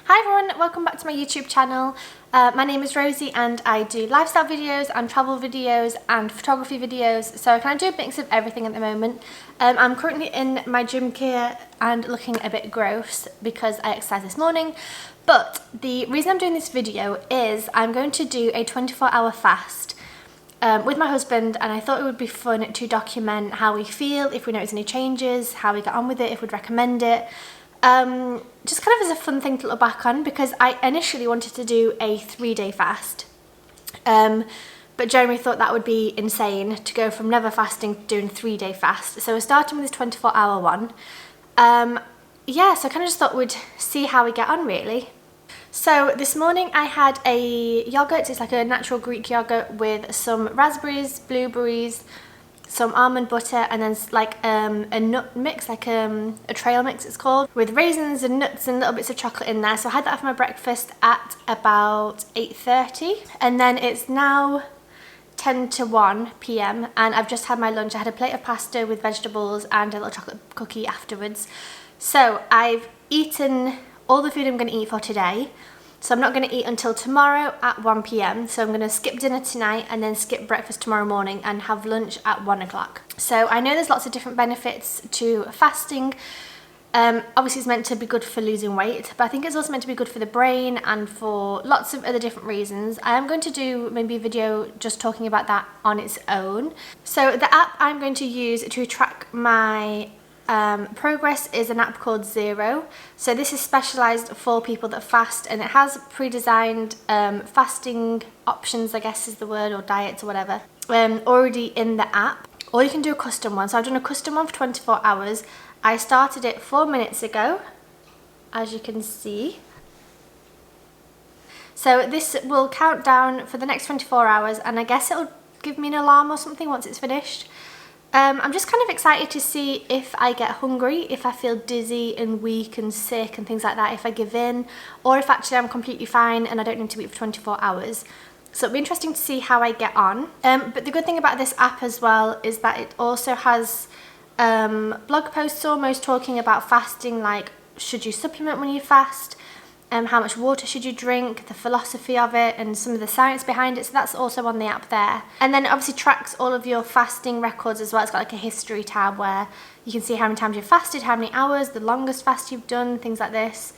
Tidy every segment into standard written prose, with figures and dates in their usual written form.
Hi everyone, welcome back to my YouTube channel. My name is Rosie and I do lifestyle videos and travel videos and photography videos, so I kind of do a mix of everything at the moment. I'm currently in my gym gear and looking a bit gross because I exercised this morning, but the reason I'm doing this video is I'm going to do a 24-hour fast with my husband, and I thought it would be fun to document how we feel, if we notice any changes, how we get on with it, if we'd recommend it. Just kind of as a fun thing to look back on, because I initially wanted to do a 3-day fast, but Jeremy thought that would be insane to go from never fasting to doing a 3-day fast, so we're starting with this 24-hour one. Yeah, so I kind of just thought we'd see how we get on really. So this morning I had a yogurt. It's like a natural Greek yogurt with some raspberries, blueberries, some almond butter, and then like a nut mix, like a trail mix it's called, with raisins and nuts and little bits of chocolate in there. So I had that for my breakfast at about 8:30, and then it's now 10 to 1 p.m. and I've just had my lunch. I had a plate of pasta with vegetables and a little chocolate cookie afterwards. So I've eaten all the food I'm going to eat for today. So I'm not going to eat until tomorrow at 1 p.m. So I'm going to skip dinner tonight and then skip breakfast tomorrow morning and have lunch at 1 o'clock. So I know there's lots of different benefits to fasting. Obviously it's meant to be good for losing weight, but I think it's also meant to be good for the brain and for lots of other different reasons. I am going to do maybe a video just talking about that on its own. So the app I'm going to use to track my progress is an app called Zero. So this is specialized for people that fast, and it has pre-designed fasting options, I guess is the word, or diets or whatever, already in the app, or you can do a custom one. So I've done a custom one for 24 hours. I started it 4 minutes ago, as you can see. So this will count down for the next 24 hours, and I guess it'll give me an alarm or something once it's finished. I'm just kind of excited to see if I get hungry, if I feel dizzy and weak and sick and things like that, if I give in, or if actually I'm completely fine and I don't need to eat for 24 hours. So it'll be interesting to see how I get on. But the good thing about this app as well is that it also has blog posts almost talking about fasting, like should you supplement when you fast, how much water should you drink, the philosophy of it, and some of the science behind it. So that's also on the app there. And then it obviously tracks all of your fasting records as well. It's got like a history tab where you can see how many times you've fasted, how many hours, the longest fast you've done, things like this.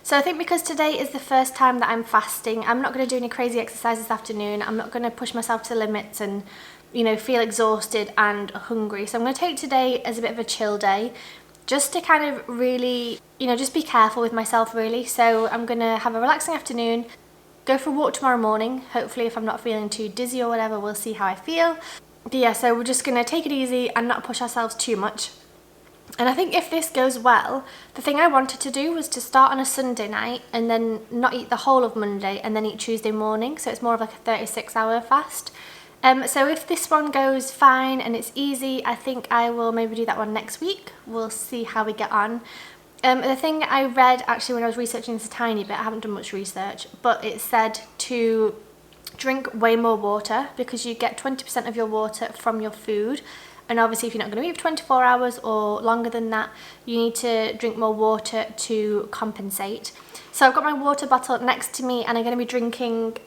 So I think because today is the first time that I'm fasting, I'm not going to do any crazy exercise this afternoon. I'm not going to push myself to the limits and, you know, feel exhausted and hungry. So I'm going to take today as a bit of a chill day, just to kind of really, you know, just be careful with myself really. So I'm gonna have a relaxing afternoon, go for a walk tomorrow morning. Hopefully if I'm not feeling too dizzy or whatever, we'll see how I feel. But yeah, so we're just gonna take it easy and not push ourselves too much. And I think if this goes well, the thing I wanted to do was to start on a Sunday night and then not eat the whole of Monday and then eat Tuesday morning. So it's more of like a 36-hour fast. So if this one goes fine and it's easy, I think I will maybe do that one next week. We'll see how we get on. The thing I read actually when I was researching this a tiny bit, I haven't done much research, but it said to drink way more water because you get 20% of your water from your food. And obviously if you're not going to eat for 24 hours or longer than that, you need to drink more water to compensate. So I've got my water bottle next to me and I'm going to be drinking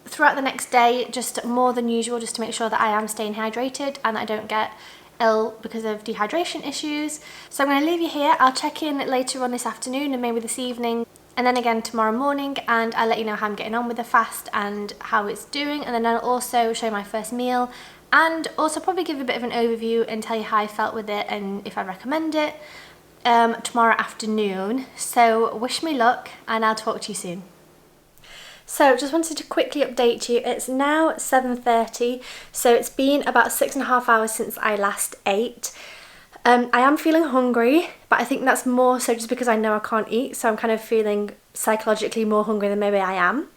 throughout the next day, just more than usual, just to make sure that I am staying hydrated and I don't get ill because of dehydration issues. So I'm going to leave you here. I'll check in later on this afternoon and maybe this evening, and then again tomorrow morning, and I'll let you know how I'm getting on with the fast and how it's doing. And then I'll also show you my first meal and also probably give a bit of an overview and tell you how I felt with it and if I recommend it tomorrow afternoon. So wish me luck and I'll talk to you soon. So just wanted to quickly update you. It's now 7:30, so it's been about 6.5 hours since I last ate. I am feeling hungry, but I think that's more so just because I know I can't eat, so I'm kind of feeling psychologically more hungry than maybe I am.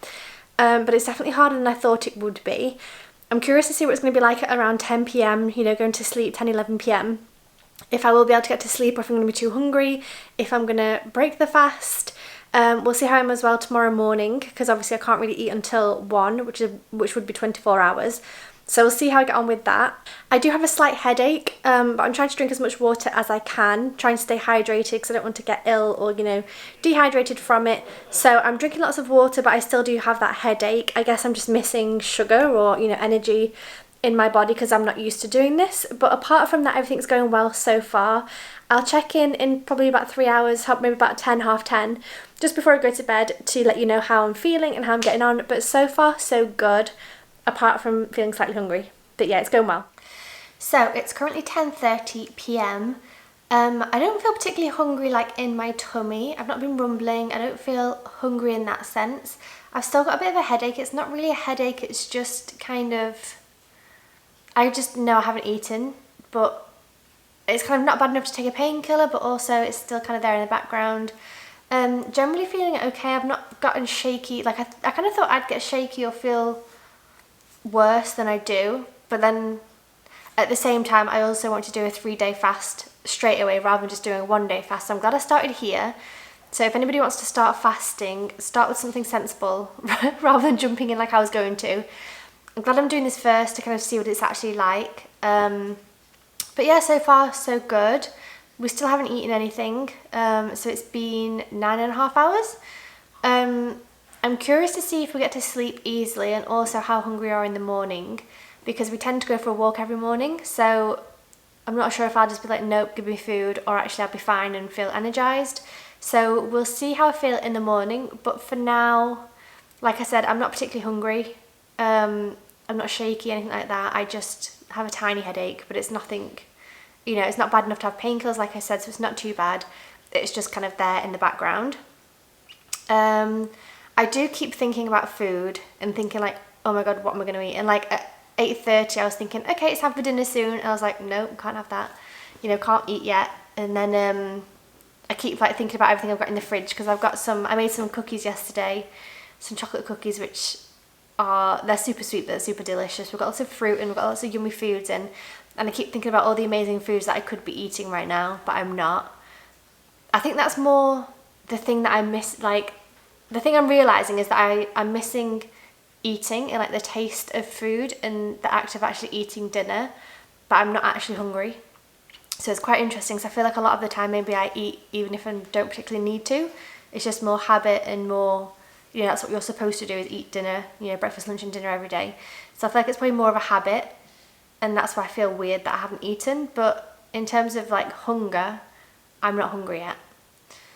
But it's definitely harder than I thought it would be. I'm curious to see what it's going to be like at around 10 p.m, you know, going to sleep 10, 11 p.m. If I will be able to get to sleep or if I'm going to be too hungry, if I'm going to break the fast. We'll see how I am as well tomorrow morning, because obviously I can't really eat until 1, which would be 24 hours. So we'll see how I get on with that. I do have a slight headache, but I'm trying to drink as much water as I can, trying to stay hydrated because I don't want to get ill or, dehydrated from it. So I'm drinking lots of water, but I still do have that headache. I guess I'm just missing sugar or, energy in my body because I'm not used to doing this. But apart from that, everything's going well so far. I'll check in probably about 3 hours, maybe about 10, half 10, just before I go to bed to let you know how I'm feeling and how I'm getting on. But so far, so good, apart from feeling slightly hungry. But yeah, it's going well. So it's currently 10:30 p.m. I don't feel particularly hungry in my tummy. I've not been rumbling. I don't feel hungry in that sense. I've still got a bit of a headache. It's not really a headache, it's just kind of, I just know I haven't eaten, but it's kind of not bad enough to take a painkiller, but also it's still kind of there in the background. Generally feeling okay. I've not gotten shaky. I kind of thought I'd get shaky or feel worse than I do, but then at the same time I also want to do a 3-day fast straight away rather than just doing a 1-day fast. So I'm glad I started here. So if anybody wants to start fasting, start with something sensible rather than jumping in like I was going to. I'm glad I'm doing this first to kind of see what it's actually like. But yeah, so far so good. We still haven't eaten anything, so it's been 9.5 hours. I'm curious to see if we get to sleep easily and also how hungry we are in the morning, because we tend to go for a walk every morning, so I'm not sure if I'll just be like, nope, give me food, or actually I'll be fine and feel energised. So we'll see how I feel in the morning, but for now, like I said, I'm not particularly hungry. I'm not shaky, anything like that. I just have a tiny headache, but it's nothing, it's not bad enough to have painkillers, like I said, so it's not too bad. It's just kind of there in the background. I do keep thinking about food and thinking oh my god, what am I going to eat? And at 8:30 I was thinking, okay, it's time for dinner soon. And I was like, no, can't have that. Can't eat yet. And then I keep thinking about everything I've got in the fridge, because I made some cookies yesterday, some chocolate cookies, which they're super sweet, they're super delicious. We've got lots of fruit and we've got lots of yummy foods in, and I keep thinking about all the amazing foods that I could be eating right now, but I'm not. I think that's more the thing that I miss. The thing I'm realising is that I'm missing eating and the taste of food and the act of actually eating dinner, but I'm not actually hungry. So it's quite interesting, because I feel like a lot of the time maybe I eat even if I don't particularly need to. It's just more habit and more, that's what you're supposed to do, is eat dinner, breakfast, lunch and dinner every day. So I feel like it's probably more of a habit, and that's why I feel weird that I haven't eaten. But in terms of hunger, I'm not hungry yet.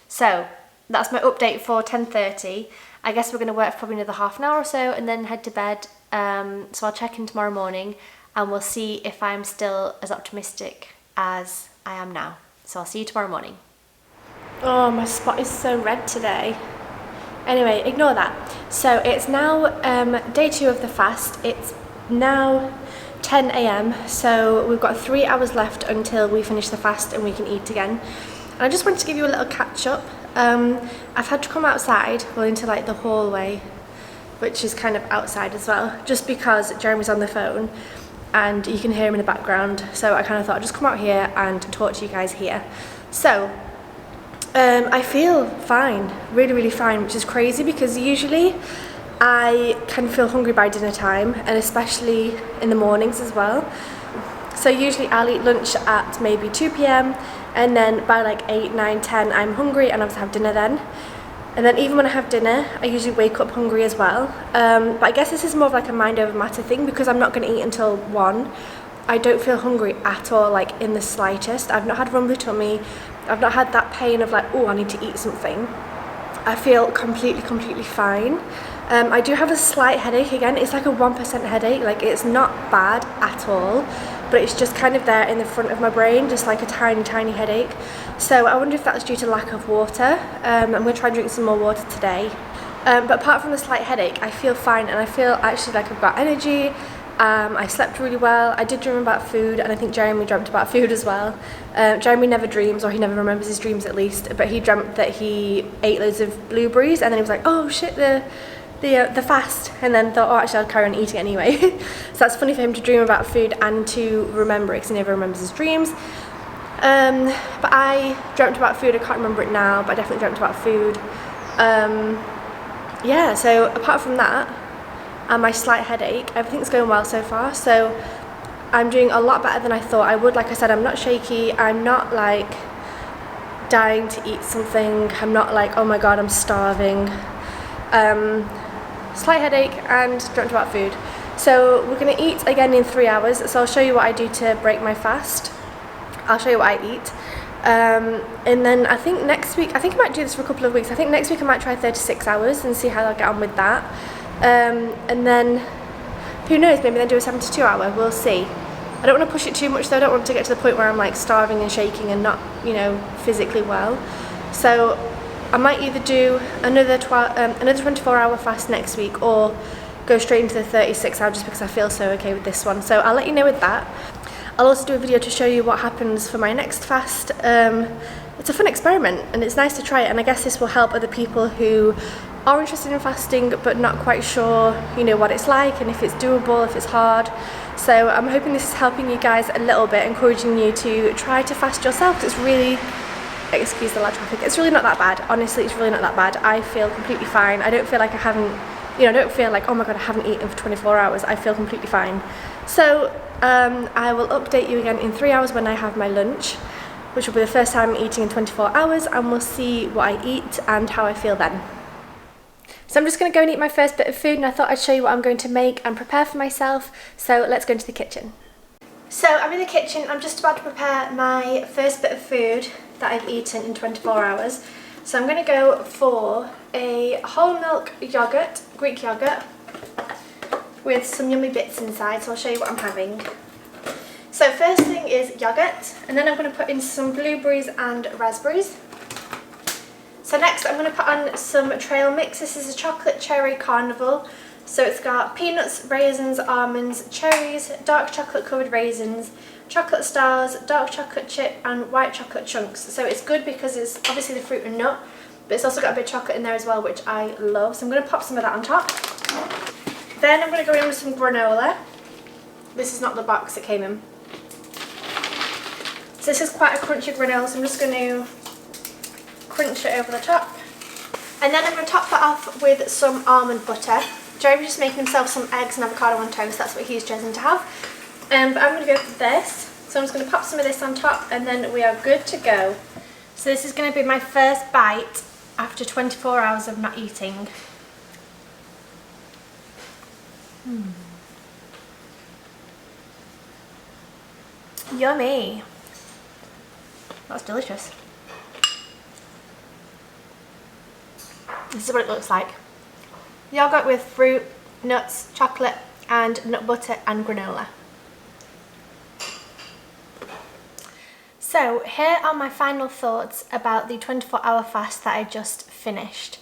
So that's my update for 10:30. I guess we're going to work for probably another half an hour or so and then head to bed. So I'll check in tomorrow morning and we'll see if I'm still as optimistic as I am now. So I'll see you tomorrow morning. Oh, my spot is so red today. Anyway, ignore that. So it's now day 2 of the fast. It's now 10 a.m. so we've got 3 hours left until we finish the fast and we can eat again. And I just wanted to give you a little catch up. I've had to come outside, into the hallway, which is kind of outside as well, just because Jeremy's on the phone and you can hear him in the background. So I kind of thought I'd just come out here and talk to you guys here. So I feel fine, really, really fine, which is crazy because usually I can feel hungry by dinner time, and especially in the mornings as well. So usually I'll eat lunch at maybe 2 p.m. and then by 8, 9, 10 I'm hungry and obviously have dinner then. And then even when I have dinner, I usually wake up hungry as well. But I guess this is more of a mind over matter thing, because I'm not going to eat until 1. I don't feel hungry at all, in the slightest. I've not had rumbly tummy. I've not had that pain of oh, I need to eat something. I feel completely fine. I do have a slight headache again. It's a 1% headache. It's not bad at all, but it's just kind of there in the front of my brain, just a tiny headache. So I wonder if that's due to lack of water. I'm going to try and drink some more water today. But apart from the slight headache, I feel fine, and I feel actually I've got energy. I slept really well. I did dream about food, and I think Jeremy dreamt about food as well. Jeremy never dreams, or he never remembers his dreams at least, but he dreamt that he ate loads of blueberries, and then he was like, oh shit, the fast, and then thought, oh, actually I'll carry on eating anyway. So that's funny for him to dream about food and to remember it, because he never remembers his dreams. But I dreamt about food. I can't remember it now, but I definitely dreamt about food. Yeah, so apart from that, and my slight headache, everything's going well so far. So I'm doing a lot better than I thought I would. Like I said, I'm not shaky, I'm not like dying to eat something, I'm not like, oh my god, I'm starving. Slight headache and dreamt about food. So we're going to eat again in 3 hours, so I'll show you what I do to break my fast. I'll show you what I eat. And then I think next week, I think I might do this for a couple of weeks. I think next week I might try 36 hours and see how I'll get on with that. And then, who knows, maybe then do a 72 hour, we'll see. I don't want to push it too much though, I don't want to get to the point where I'm like starving and shaking and not, you know, physically well. So I might either do another 24-hour fast next week or go straight into the 36 hour just because I feel so okay with this one. So I'll let you know with that. I'll also do a video to show you what happens for my next fast. It's a fun experiment and it's nice to try it, and I guess this will help other people who are interested in fasting but not quite sure, you know, what it's like and if it's doable, if it's hard. So I'm hoping this is helping you guys a little bit, encouraging you to try to fast yourself. It's really, excuse the loud traffic, it's really not that bad. Honestly, it's really not that bad. I feel completely fine. I don't feel like I haven't, you know, I don't feel like, oh my god, I haven't eaten for 24 hours. I feel completely fine. So I will update you again in 3 hours when I have my lunch, which will be the first time I'm eating in 24 hours, and we'll see what I eat and how I feel then. So I'm just going to go and eat my first bit of food, and I thought I'd show you what I'm going to make and prepare for myself. So let's go into the kitchen. So I'm in the kitchen, I'm just about to prepare my first bit of food that I've eaten in 24 hours. So I'm going to go for a whole milk yogurt, Greek yogurt, with some yummy bits inside, so I'll show you what I'm having. So first thing is yogurt, and then I'm going to put in some blueberries and raspberries. So next I'm going to put on some trail mix. This is a chocolate cherry carnival. So it's got peanuts, raisins, almonds, cherries, dark chocolate covered raisins, chocolate stars, dark chocolate chip and white chocolate chunks. So it's good because it's obviously the fruit and nut, but it's also got a bit of chocolate in there as well, which I love. So I'm going to pop some of that on top. Then I'm going to go in with some granola. This is not the box it came in. So this is quite a crunchy granola, so I'm just going to crunch it over the top. And then I'm going to top that off with some almond butter. Jeremy's just making himself some eggs and avocado on toast, that's what he's chosen to have. But I'm going to go for this. So I'm just going to pop some of this on top and then we are good to go. So this is going to be my first bite after 24 hours of not eating. Yummy. That's delicious. This is what it looks like. Yogurt with fruit, nuts, chocolate and nut butter and granola. So here are my final thoughts about the 24-hour fast that I just finished.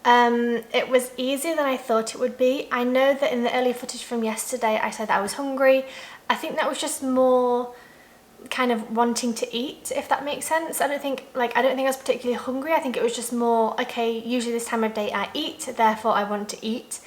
It was easier than I thought it would be. I know that in the earlier footage from yesterday I said that I was hungry. I think that was just more kind of wanting to eat, if that makes sense. I don't think I was particularly hungry. I think it was just more, okay, usually this time of day I eat, therefore I want to eat.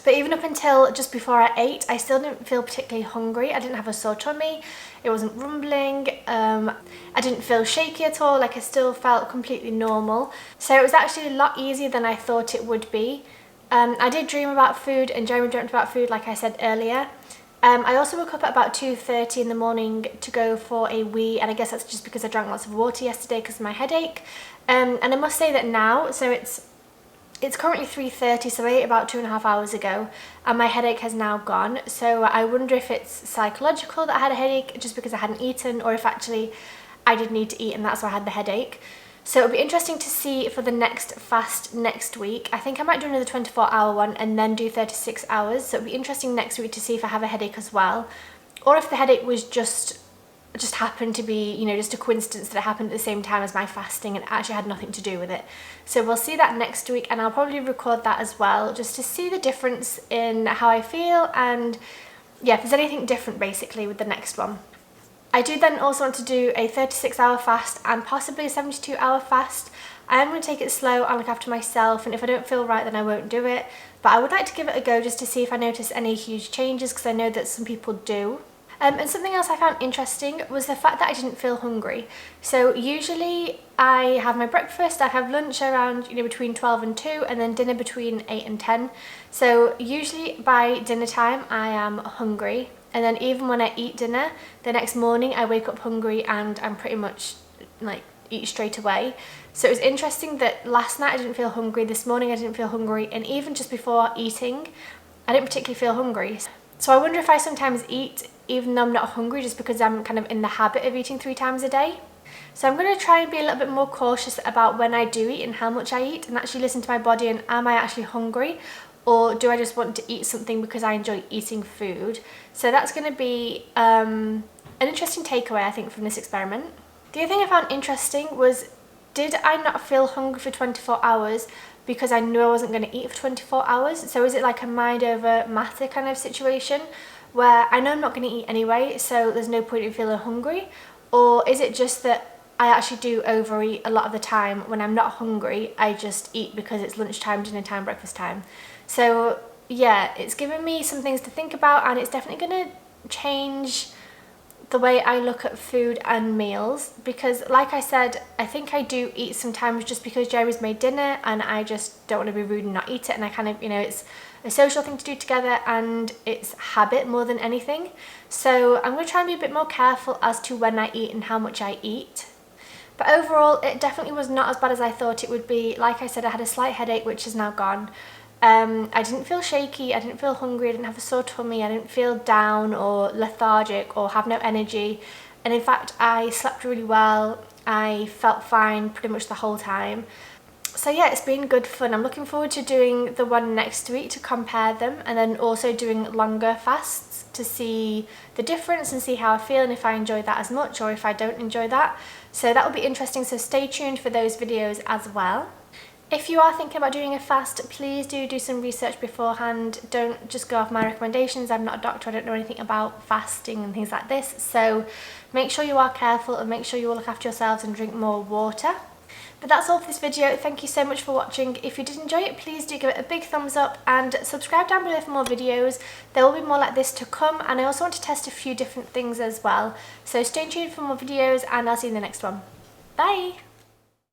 But even up until just before I ate, I still didn't feel particularly hungry. I didn't have a sore tummy, it wasn't rumbling, I didn't feel shaky at all, like I still felt completely normal. So it was actually a lot easier than I thought it would be. I did dream about food and Jeremy dreamt about food, like I said earlier. I also woke up at about 2:30 in the morning to go for a wee, and I guess that's just because I drank lots of water yesterday because of my headache. And I must say that now, so it's currently 3:30, so I ate about 2.5 hours ago, and my headache has now gone. So I wonder if it's psychological that I had a headache just because I hadn't eaten, or if actually I did need to eat and that's why I had the headache. So it'll be interesting to see for the next fast next week. I think I might do another 24-hour one and then do 36 hours. So it'll be interesting next week to see if I have a headache as well, or if the headache was just happened to be, you know, just a coincidence that it happened at the same time as my fasting and actually had nothing to do with it. So we'll see that next week, and I'll probably record that as well just to see the difference in how I feel and yeah, if there's anything different basically with the next one. I do then also want to do a 36-hour fast and possibly a 72-hour fast. I am going to take it slow and look after myself, and if I don't feel right then I won't do it. But I would like to give it a go just to see if I notice any huge changes, because I know that some people do. And something else I found interesting was the fact that I didn't feel hungry. So usually I have my breakfast, I have lunch around, between 12 and 2, and then dinner between 8 and 10. So usually by dinner time I am hungry, and then even when I eat dinner, the next morning I wake up hungry and I'm pretty much like eat straight away. So it was interesting that last night I didn't feel hungry, this morning I didn't feel hungry, and even just before eating I didn't particularly feel hungry. So I wonder if I sometimes eat even though I'm not hungry, just because I'm kind of in the habit of eating 3 times a day. So I'm going to try and be a little bit more cautious about when I do eat and how much I eat, and actually listen to my body and am I actually hungry, or do I just want to eat something because I enjoy eating food. So that's going to be an interesting takeaway, I think, from this experiment. The other thing I found interesting was, did I not feel hungry for 24 hours because I knew I wasn't going to eat for 24 hours? So is it like a mind over matter kind of situation, where I know I'm not going to eat anyway, so there's no point in feeling hungry? Or is it just that I actually do overeat a lot of the time? When I'm not hungry, I just eat because it's lunchtime, dinner time, breakfast time. So yeah, it's given me some things to think about, and it's definitely going to change the way I look at food and meals, because like I said, I think I do eat sometimes just because Jerry's made dinner and I just don't want to be rude and not eat it, and I kind of, it's a social thing to do together and it's habit more than anything. So I'm going to try and be a bit more careful as to when I eat and how much I eat. But overall, it definitely was not as bad as I thought it would be. Like I said, I had a slight headache, which is now gone. I didn't feel shaky, I didn't feel hungry, I didn't have a sore tummy, I didn't feel down or lethargic or have no energy. And in fact, I slept really well. I felt fine pretty much the whole time. So yeah, it's been good fun. I'm looking forward to doing the one next week to compare them, and then also doing longer fasts to see the difference and see how I feel and if I enjoy that as much or if I don't enjoy that. So that will be interesting, so stay tuned for those videos as well. If you are thinking about doing a fast, please do some research beforehand. Don't just go off my recommendations. I'm not a doctor, I don't know anything about fasting and things like this. So make sure you are careful and make sure you all look after yourselves and drink more water. But that's all for this video. Thank you so much for watching. If you did enjoy it, please do give it a big thumbs up and subscribe down below for more videos. There will be more like this to come, and I also want to test a few different things as well. So stay tuned for more videos, and I'll see you in the next one. Bye!